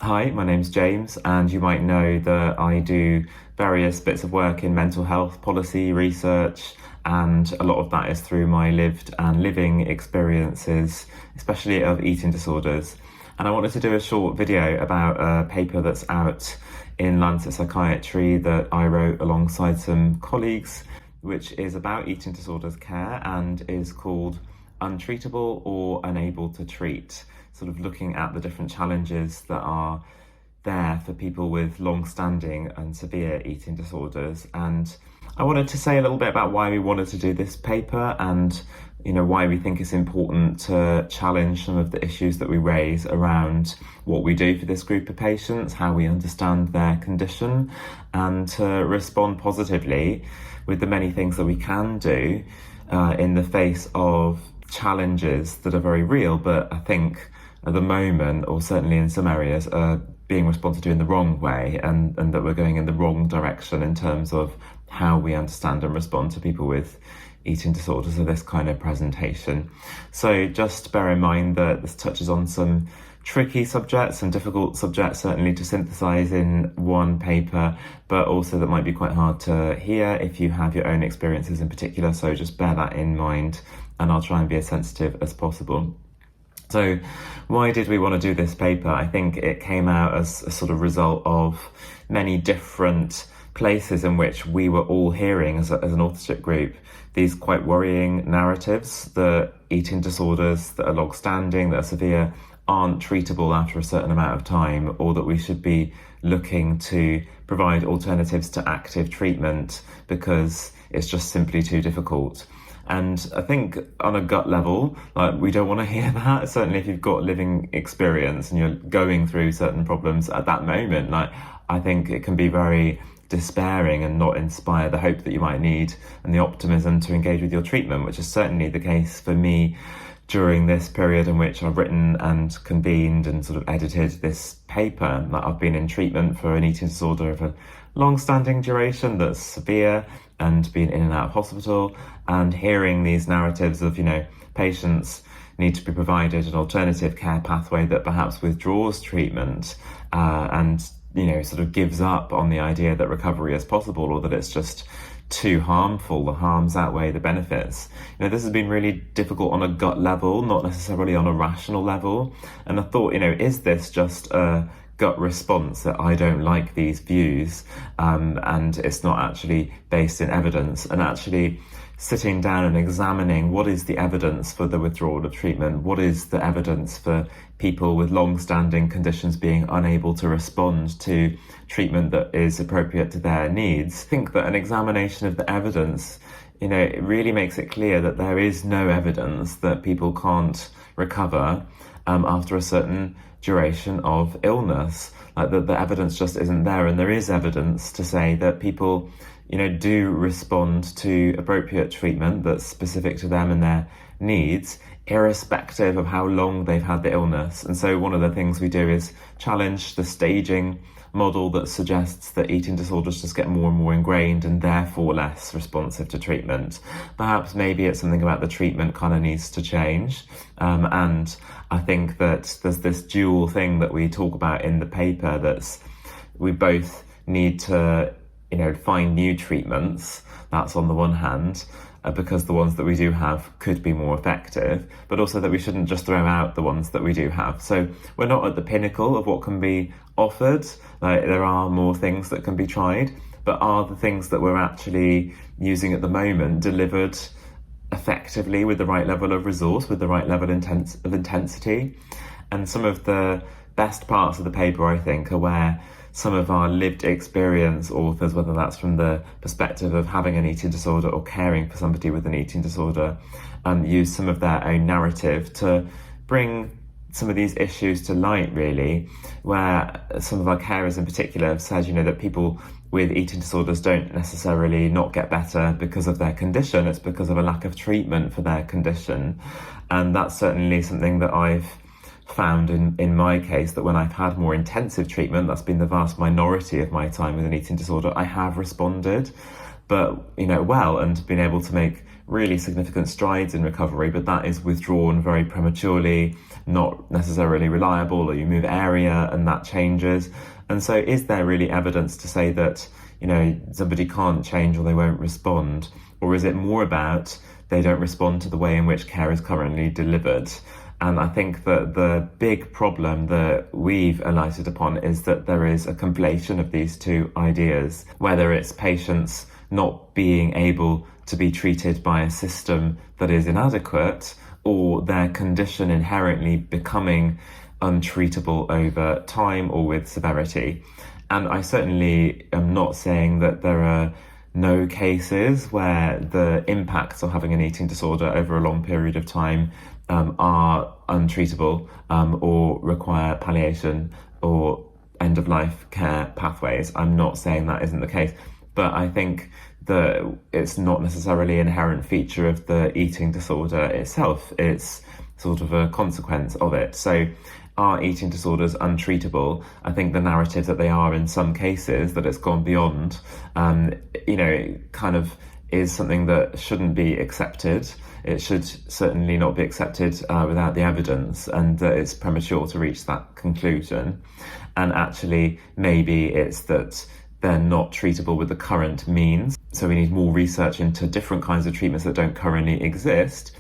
Hi, my name's James, and you might know that I do various bits of work in mental health policy research, and a lot of that is through my lived and living experiences, especially of eating disorders. And I wanted to do a short video about a paper that's out in Lancet Psychiatry that I wrote alongside some colleagues, which is about eating disorders care and is called Untreatable or Unable to Treat, sort of looking at the different challenges that are there for people with long-standing and severe eating disorders. And I wanted to say a little bit about why we wanted to do this paper and why we think it's important to challenge some of the issues that we raise around what we do for this group of patients, how we understand their condition, and to respond positively with the many things that we can do in the face of challenges that are very real, but I think at the moment, or certainly in some areas, are being responded to in the wrong way, and that we're going in the wrong direction in terms of how we understand and respond to people with eating disorders of this kind of presentation. So just bear in mind that this touches on some tricky subjects and difficult subjects, certainly to synthesize in one paper, but also that might be quite hard to hear if you have your own experiences in particular. So just bear that in mind, and I'll try and be as sensitive as possible. So why did we want to do this paper? I think it came out as a sort of result of many different places in which we were all hearing as an authorship group these quite worrying narratives that eating disorders that are long-standing, that are severe, aren't treatable after a certain amount of time, or that we should be looking to provide alternatives to active treatment because it's just simply too difficult. And I think on a gut level, we don't want to hear that. Certainly if you've got living experience and you're going through certain problems at that moment, I think it can be very despairing and not inspire the hope that you might need and the optimism to engage with your treatment, which is certainly the case for me during this period in which I've written and convened and sort of edited this paper. I've been in treatment for an eating disorder of a long-standing duration that's severe, and been in and out of hospital, and hearing these narratives of, patients need to be provided an alternative care pathway that perhaps withdraws treatment and sort of gives up on the idea that recovery is possible, or that it's just too harmful, the harms outweigh the benefits. This has been really difficult on a gut level, not necessarily on a rational level. And I thought, is this just a gut response that I don't like these views, and it's not actually based in evidence? And actually sitting down and examining what is the evidence for the withdrawal of treatment, what is the evidence for people with long-standing conditions being unable to respond to treatment that is appropriate to their needs. I think that an examination of the evidence, it really makes it clear that there is no evidence that people can't recover after a certain duration of illness, that the evidence just isn't there. And there is evidence to say that people do respond to appropriate treatment that's specific to them and their needs, irrespective of how long they've had the illness. And so one of the things we do is challenge the staging model that suggests that eating disorders just get more and more ingrained and therefore less responsive to treatment. Perhaps maybe it's something about the treatment kind of needs to change. And I think that there's this dual thing that we talk about in the paper, that's we both need to find new treatments. That's on the one hand, because the ones that we do have could be more effective, but also that we shouldn't just throw out the ones that we do have. So we're not at the pinnacle of what can be offered. There are more things that can be tried, but are the things that we're actually using at the moment delivered effectively with the right level of resource, with the right level of intensity? And some of the best parts of the paper, I think, are where some of our lived experience authors, whether that's from the perspective of having an eating disorder or caring for somebody with an eating disorder, use some of their own narrative to bring some of these issues to light, really, where some of our carers in particular have said, that people with eating disorders don't necessarily not get better because of their condition, it's because of a lack of treatment for their condition. And that's certainly something that I've found in my case, that when I've had more intensive treatment, that's been the vast minority of my time with an eating disorder, I have responded, but well, and been able to make really significant strides in recovery, but that is withdrawn very prematurely, not necessarily reliable, or you move area and that changes. And so is there really evidence to say that, somebody can't change or they won't respond? Or is it more about they don't respond to the way in which care is currently delivered? And I think that the big problem that we've alighted upon is that there is a conflation of these two ideas, whether it's patients not being able to be treated by a system that is inadequate, or their condition inherently becoming untreatable over time or with severity. And I certainly am not saying that there are no cases where the impacts of having an eating disorder over a long period of time are untreatable or require palliation or end-of-life care pathways. I'm not saying that isn't the case, but I think that it's not necessarily an inherent feature of the eating disorder itself. It's sort of a consequence of it. So are eating disorders untreatable? I think the narrative that they are in some cases, that it's gone beyond, kind of is something that shouldn't be accepted. It should certainly not be accepted without the evidence, and that it's premature to reach that conclusion. And actually, maybe it's that they're not treatable with the current means. So we need more research into different kinds of treatments that don't currently exist,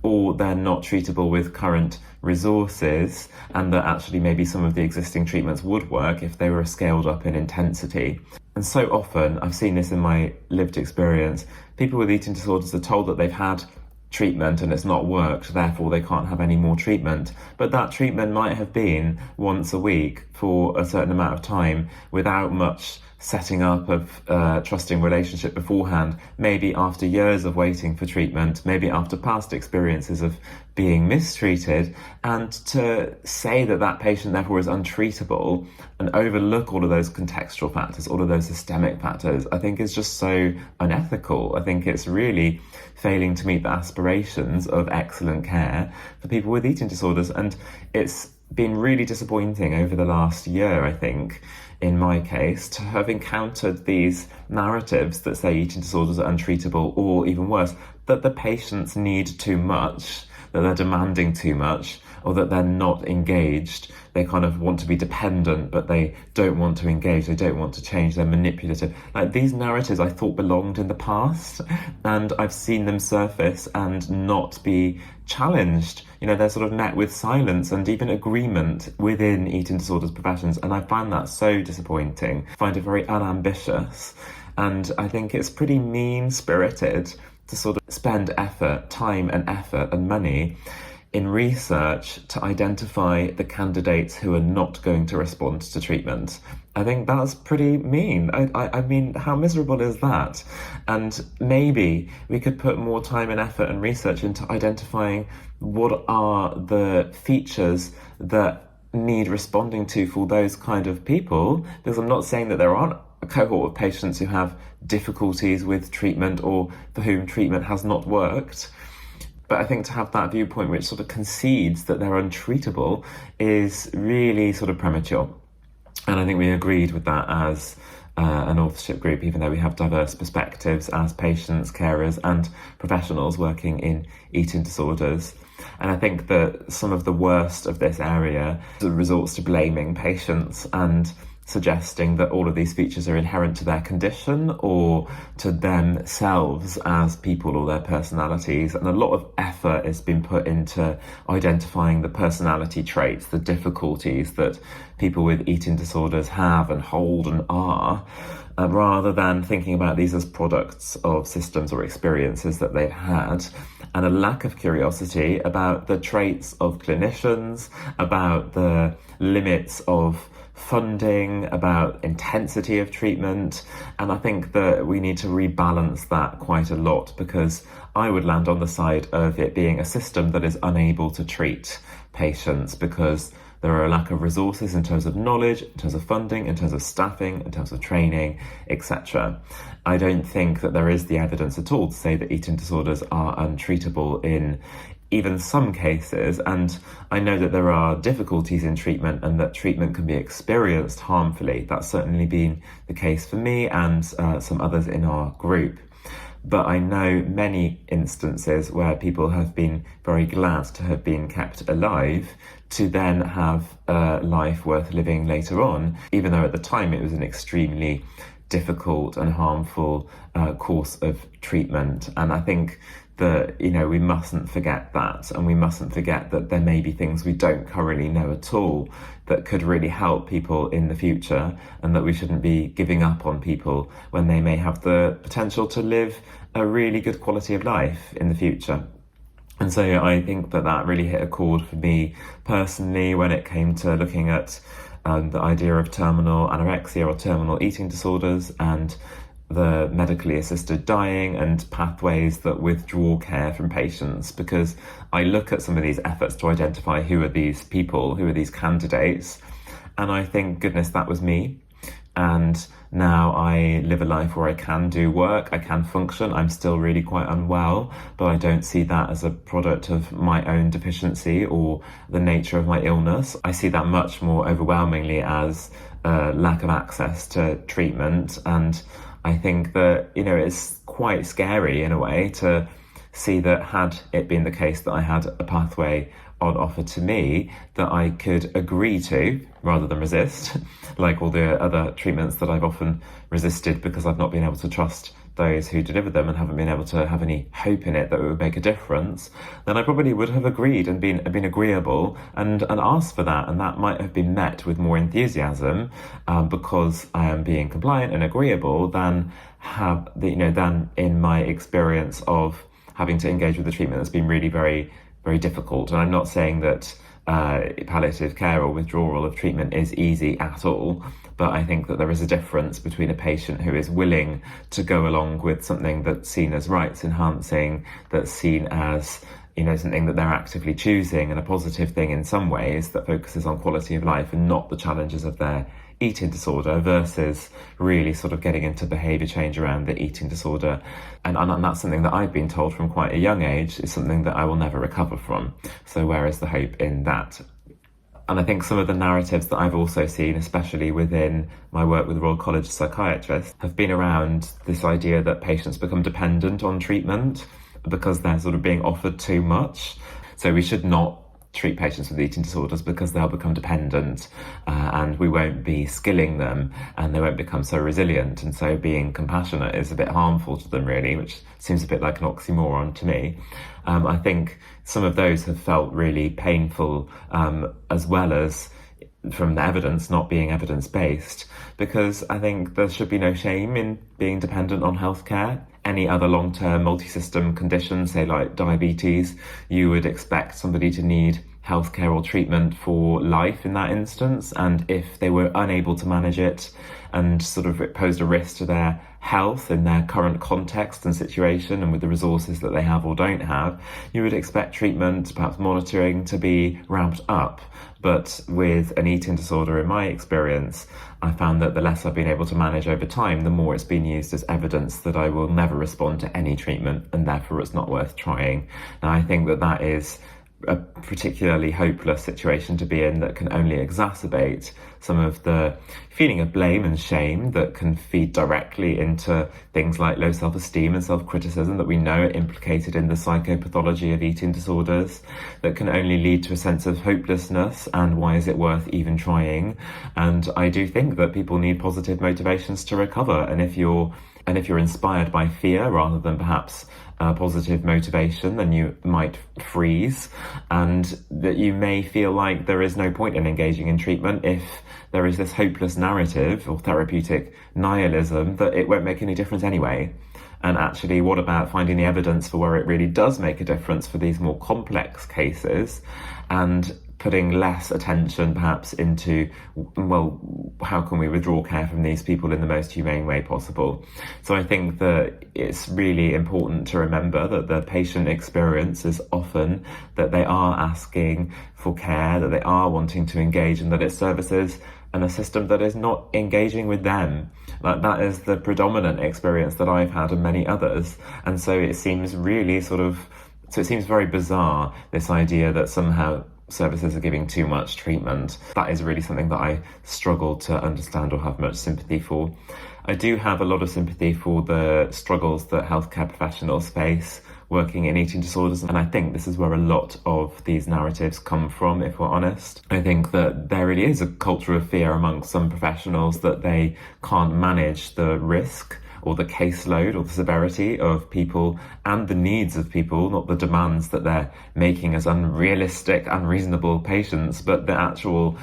or they're not treatable with current resources, and that actually maybe some of the existing treatments would work if they were scaled up in intensity. And so often, I've seen this in my lived experience, people with eating disorders are told that they've had treatment and it's not worked, therefore they can't have any more treatment. But that treatment might have been once a week for a certain amount of time without much setting up of trusting relationship beforehand, maybe after years of waiting for treatment, maybe after past experiences of being mistreated. And to say that that patient therefore is untreatable and overlook all of those contextual factors, all of those systemic factors, I think is just so unethical. I think it's really failing to meet the aspirations of excellent care for people with eating disorders. And it's been really disappointing over the last year, I think, in my case, to have encountered these narratives that say eating disorders are untreatable, or even worse, that the patients need too much, that they're demanding too much, or that they're not engaged. They kind of want to be dependent, but they don't want to engage. They don't want to change. They're manipulative. Like, these narratives I thought belonged in the past, and I've seen them surface and not be challenged. They're sort of met with silence and even agreement within eating disorders professions. And I find that so disappointing. I find it very unambitious. And I think it's pretty mean-spirited to sort of spend time and money in research to identify the candidates who are not going to respond to treatment. I think that's pretty mean. I mean, how miserable is that? And maybe we could put more time and effort and research into identifying what are the features that need responding to for those kind of people, because I'm not saying that there aren't a cohort of patients who have difficulties with treatment or for whom treatment has not worked. But I think to have that viewpoint which sort of concedes that they're untreatable is really sort of premature. And I think we agreed with that as an authorship group, even though we have diverse perspectives as patients, carers and professionals working in eating disorders. And I think that some of the worst of this area resorts to blaming patients and suggesting that all of these features are inherent to their condition or to themselves as people or their personalities. And a lot of effort has been put into identifying the personality traits, the difficulties that people with eating disorders have and hold and are, rather than thinking about these as products of systems or experiences that they've had, and a lack of curiosity about the traits of clinicians, about the limits of funding, about intensity of treatment. And I think that we need to rebalance that quite a lot, because I would land on the side of it being a system that is unable to treat patients because there are a lack of resources in terms of knowledge, in terms of funding, in terms of staffing, in terms of training, etc. I don't think that there is the evidence at all to say that eating disorders are untreatable in even some cases, and I know that there are difficulties in treatment and that treatment can be experienced harmfully. That's certainly been the case for me and some others in our group. But I know many instances where people have been very glad to have been kept alive to then have a life worth living later on, even though at the time it was an extremely difficult and harmful course of treatment. And I think that, we mustn't forget that, and we mustn't forget that there may be things we don't currently know at all that could really help people in the future, and that we shouldn't be giving up on people when they may have the potential to live a really good quality of life in the future. And so I think that really hit a chord for me personally when it came to looking at the idea of terminal anorexia or terminal eating disorders, and the medically assisted dying and pathways that withdraw care from patients, because I look at some of these efforts to identify who are these people, who are these candidates, and I think, goodness, that was me. And now I live a life where I can do work, I can function. I'm still really quite unwell, but I don't see that as a product of my own deficiency or the nature of my illness. I see that much more overwhelmingly as a lack of access to treatment. And I think that, it's quite scary in a way to see that had it been the case that I had a pathway on offer to me that I could agree to rather than resist, like all the other treatments that I've often resisted because I've not been able to trust those who deliver them and haven't been able to have any hope in it that it would make a difference, then I probably would have agreed and been agreeable and asked for that, and that might have been met with more enthusiasm because I am being compliant and agreeable than than in my experience of having to engage with the treatment that's been really very, very difficult. And I'm not saying that palliative care or withdrawal of treatment is easy at all, but I think that there is a difference between a patient who is willing to go along with something that's seen as rights enhancing, that's seen as something that they're actively choosing and a positive thing in some ways that focuses on quality of life and not the challenges of their eating disorder, versus really sort of getting into behaviour change around the eating disorder. And that's something that I've been told from quite a young age is something that I will never recover from. So where is the hope in that? And I think some of the narratives that I've also seen, especially within my work with the Royal College of Psychiatrists, have been around this idea that patients become dependent on treatment because they're sort of being offered too much. So we should not treat patients with eating disorders because they'll become dependent and we won't be skilling them and they won't become so resilient. And so being compassionate is a bit harmful to them, really, which seems a bit like an oxymoron to me. I think some of those have felt really painful, as well as from the evidence not being evidence-based, because I think there should be no shame in being dependent on healthcare. Any other long-term multi-system condition, say like diabetes, you would expect somebody to need healthcare or treatment for life in that instance. And if they were unable to manage it and sort of it posed a risk to their health in their current context and situation and with the resources that they have or don't have, you would expect treatment, perhaps monitoring, to be ramped up. But with an eating disorder, in my experience, I found that the less I've been able to manage over time, the more it's been used as evidence that I will never respond to any treatment and therefore it's not worth trying. Now, I think that that is a particularly hopeless situation to be in that can only exacerbate some of the feeling of blame and shame that can feed directly into things like low self-esteem and self-criticism that we know are implicated in the psychopathology of eating disorders, that can only lead to a sense of hopelessness and why is it worth even trying. And I do think that people need positive motivations to recover, and if you're inspired by fear rather than perhaps positive motivation, then you might freeze, and that you may feel like there is no point in engaging in treatment if there is this hopeless narrative or therapeutic nihilism that it won't make any difference anyway. And actually, what about finding the evidence for where it really does make a difference for these more complex cases, and putting less attention perhaps into, well, how can we withdraw care from these people in the most humane way possible? So I think that it's really important to remember that the patient experience is often that they are asking for care, that they are wanting to engage, and that it services and a system that is not engaging with them. Like, that is the predominant experience that I've had and many others. And so it seems really it seems very bizarre, this idea that somehow services are giving too much treatment. That is really something that I struggle to understand or have much sympathy for. I do have a lot of sympathy for the struggles that healthcare professionals face working in eating disorders, and I think this is where a lot of these narratives come from, if we're honest. I think that there really is a culture of fear among some professionals that they can't manage the risk or the caseload or the severity of people and the needs of people, not the demands that they're making as unrealistic, unreasonable patients, but the actual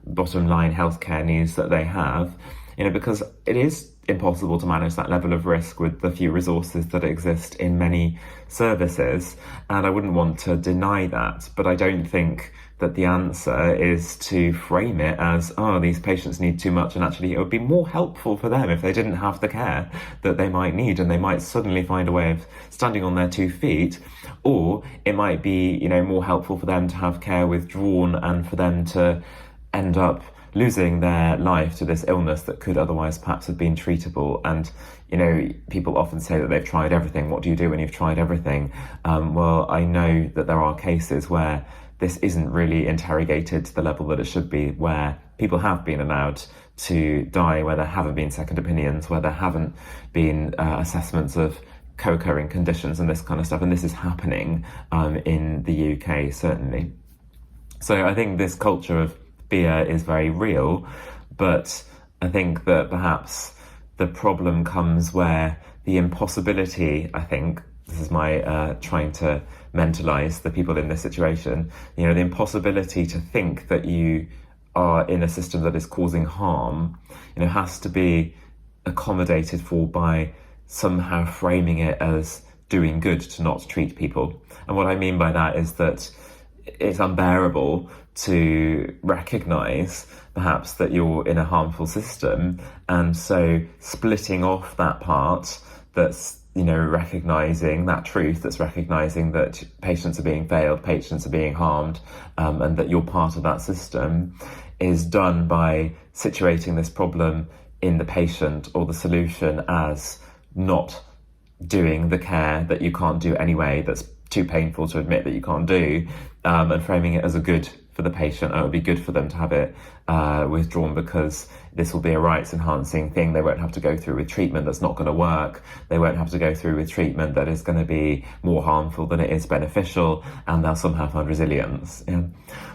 bottom line healthcare needs that they have, because it is impossible to manage that level of risk with the few resources that exist in many services. And I wouldn't want to deny that, but I don't think that the answer is to frame it as, oh, these patients need too much, and actually it would be more helpful for them if they didn't have the care that they might need, and they might suddenly find a way of standing on their 2 feet. Or it might be, more helpful for them to have care withdrawn and for them to end up losing their life to this illness that could otherwise perhaps have been treatable. And, people often say that they've tried everything. What do you do when you've tried everything? Well, I know that there are cases where this isn't really interrogated to the level that it should be, where people have been allowed to die, where there haven't been second opinions, where there haven't been assessments of co-occurring conditions and this kind of stuff. And this is happening in the UK, certainly. So I think this culture of fear is very real, but I think that perhaps the problem comes where the impossibility, I think, this is my trying to mentalize the people in this situation, the impossibility to think that you are in a system that is causing harm, has to be accommodated for by somehow framing it as doing good to not treat people. And what I mean by that is that it's unbearable to recognize perhaps that you're in a harmful system, and so splitting off that part that's recognizing that truth, that's recognizing that patients are being failed, patients are being harmed, and that you're part of that system, is done by situating this problem in the patient or the solution as not doing the care that you can't do anyway, that's too painful to admit that you can't do, and framing it as a good for the patient. And it would be good for them to have it withdrawn because this will be a rights enhancing thing. They won't have to go through with treatment that's not going to work. They won't have to go through with treatment that is going to be more harmful than it is beneficial, and they'll somehow find resilience.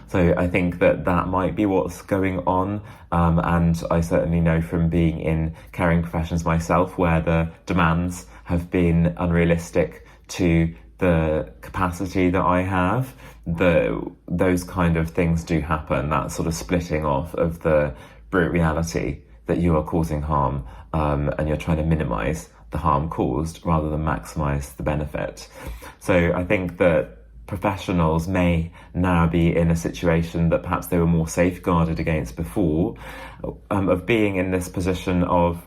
So I think that might be what's going on, and I certainly know from being in caring professions myself where the demands have been unrealistic to the capacity that I have, those kind of things do happen, that sort of splitting off of the brute reality that you are causing harm, and you're trying to minimize the harm caused rather than maximize the benefit. So I think that professionals may now be in a situation that perhaps they were more safeguarded against before, of being in this position of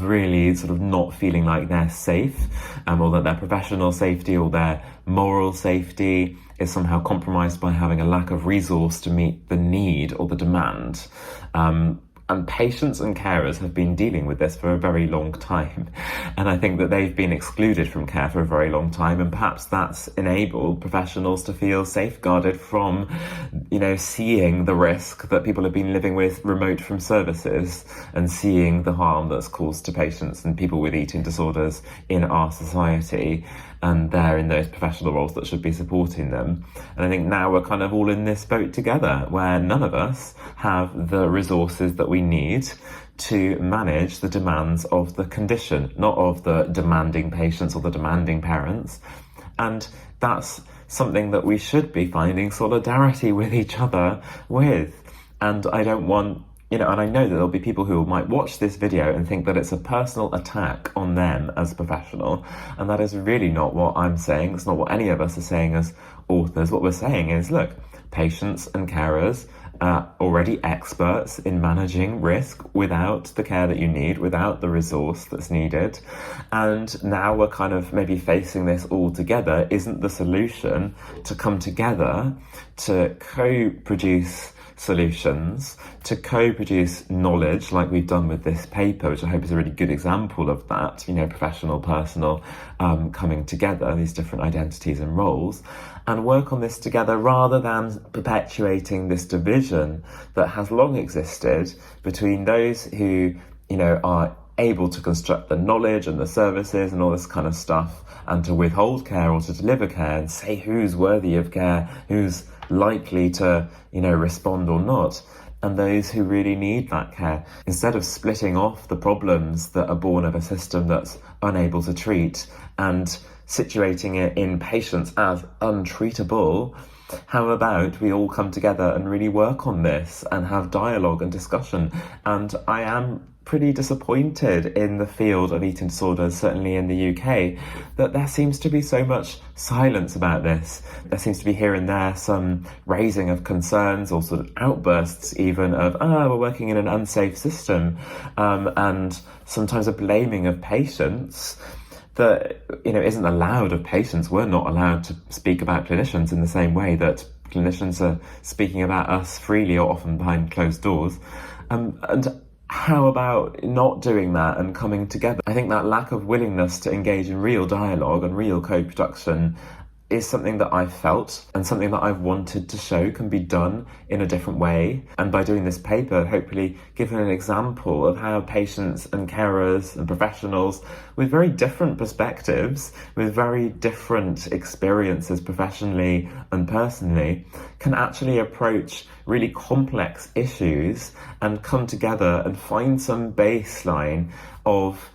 really sort of not feeling like they're safe, or that their professional safety or their moral safety is somehow compromised by having a lack of resource to meet the need or the demand. And patients and carers have been dealing with this for a very long time. And I think that they've been excluded from care for a very long time. And perhaps that's enabled professionals to feel safeguarded from, seeing the risk that people have been living with remote from services, and seeing the harm that's caused to patients and people with eating disorders in our society. And they're in those professional roles that should be supporting them. And I think now we're kind of all in this boat together, where none of us have the resources that we need to manage the demands of the condition, not of the demanding patients or the demanding parents. And that's something that we should be finding solidarity with each other with. And I don't want, and I know that there'll be people who might watch this video and think that it's a personal attack on them as a professional. And that is really not what I'm saying. It's not what any of us are saying as authors. What we're saying is, look, patients and carers are already experts in managing risk without the care that you need, without the resource that's needed. And now we're kind of maybe facing this all together. Isn't the solution to come together to co-produce solutions, to co-produce knowledge like we've done with this paper, which I hope is a really good example of that, professional, personal, coming together, these different identities and roles, and work on this together rather than perpetuating this division that has long existed between those who, are able to construct the knowledge and the services and all this kind of stuff, and to withhold care or to deliver care and say who's worthy of care, who's likely to, respond or not, and those who really need that care. Instead of splitting off the problems that are born of a system that's unable to treat and situating it in patients as untreatable, how about we all come together and really work on this and have dialogue and discussion? And I am pretty disappointed in the field of eating disorders, certainly in the UK, that there seems to be so much silence about this. There seems to be here and there some raising of concerns or sort of outbursts even of, we're working in an unsafe system, and sometimes a blaming of patients that, isn't allowed of patients. We're not allowed to speak about clinicians in the same way that clinicians are speaking about us freely or often behind closed doors. And how about not doing that and coming together? I think that lack of willingness to engage in real dialogue and real co-production is something that I've felt and something that I've wanted to show can be done in a different way. And by doing this paper, hopefully giving an example of how patients and carers and professionals with very different perspectives, with very different experiences professionally and personally, can actually approach really complex issues and come together and find some baseline of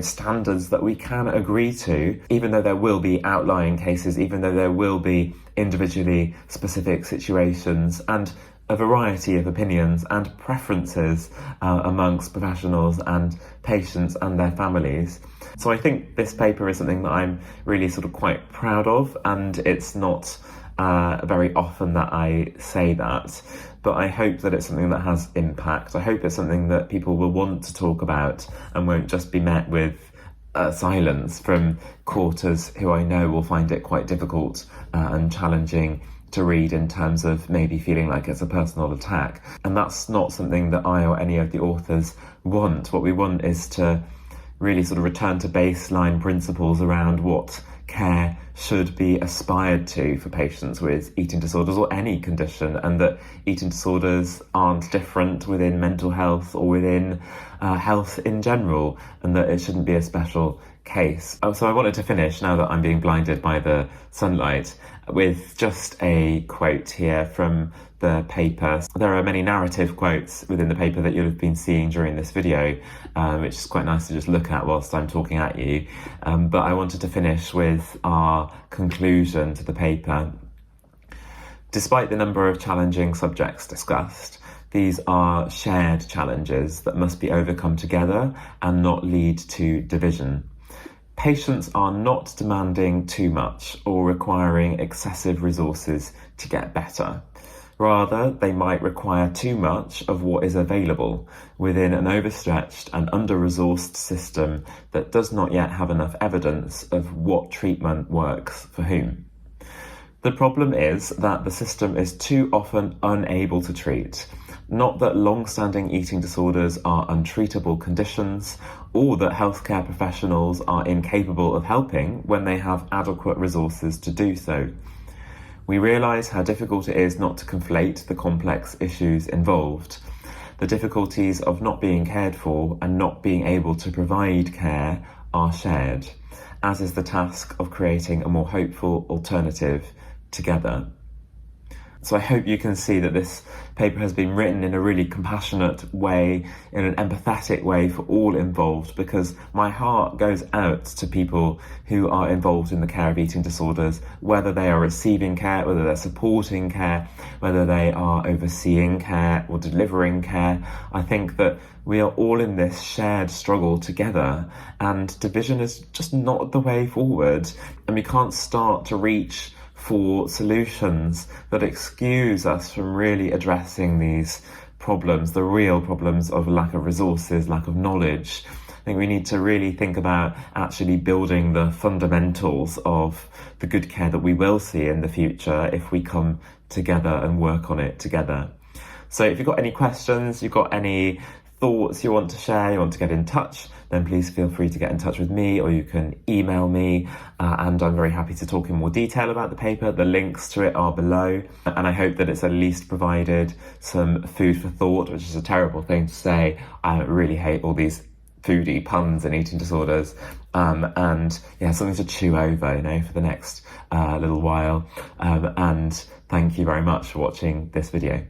standards that we can agree to, even though there will be outlying cases, even though there will be individually specific situations and a variety of opinions and preferences amongst professionals and patients and their families. So I think this paper is something that I'm really sort of quite proud of, and it's not very often that I say that, but I hope that it's something that has impact. I hope it's something that people will want to talk about and won't just be met with silence from quarters who I know will find it quite difficult and challenging to read in terms of maybe feeling like it's a personal attack. And that's not something that I or any of the authors want. What we want is to really sort of return to baseline principles around what care should be aspired to for patients with eating disorders or any condition, and that eating disorders aren't different within mental health or within health in general, and that it shouldn't be a special case. So I wanted to finish, now that I'm being blinded by the sunlight, with just a quote here from the paper. There are many narrative quotes within the paper that you'll have been seeing during this video, which is quite nice to just look at whilst I'm talking at you. But I wanted to finish with our conclusion to the paper. Despite the number of challenging subjects discussed, these are shared challenges that must be overcome together and not lead to division. Patients are not demanding too much or requiring excessive resources to get better. Rather, they might require too much of what is available within an overstretched and under-resourced system that does not yet have enough evidence of what treatment works for whom. The problem is that the system is too often unable to treat. Not that long-standing eating disorders are untreatable conditions, or that healthcare professionals are incapable of helping when they have adequate resources to do so. We realise how difficult it is not to conflate the complex issues involved. The difficulties of not being cared for and not being able to provide care are shared, as is the task of creating a more hopeful alternative together. So I hope you can see that this paper has been written in a really compassionate way, in an empathetic way for all involved, because my heart goes out to people who are involved in the care of eating disorders, whether they are receiving care, whether they're supporting care, whether they are overseeing care or delivering care. I think that we are all in this shared struggle together, and division is just not the way forward, and we can't start to reach for solutions that excuse us from really addressing these problems, the real problems of lack of resources, lack of knowledge. I think we need to really think about actually building the fundamentals of the good care that we will see in the future if we come together and work on it together. So if you've got any questions, you've got any thoughts you want to share, you want to get in touch, then please feel free to get in touch with me, or you can email me, and I'm very happy to talk in more detail about the paper. The links to it are below, and I hope that it's at least provided some food for thought, which is a terrible thing to say. I really hate all these foodie puns and eating disorders, and yeah, something to chew over, for the next little while. And thank you very much for watching this video.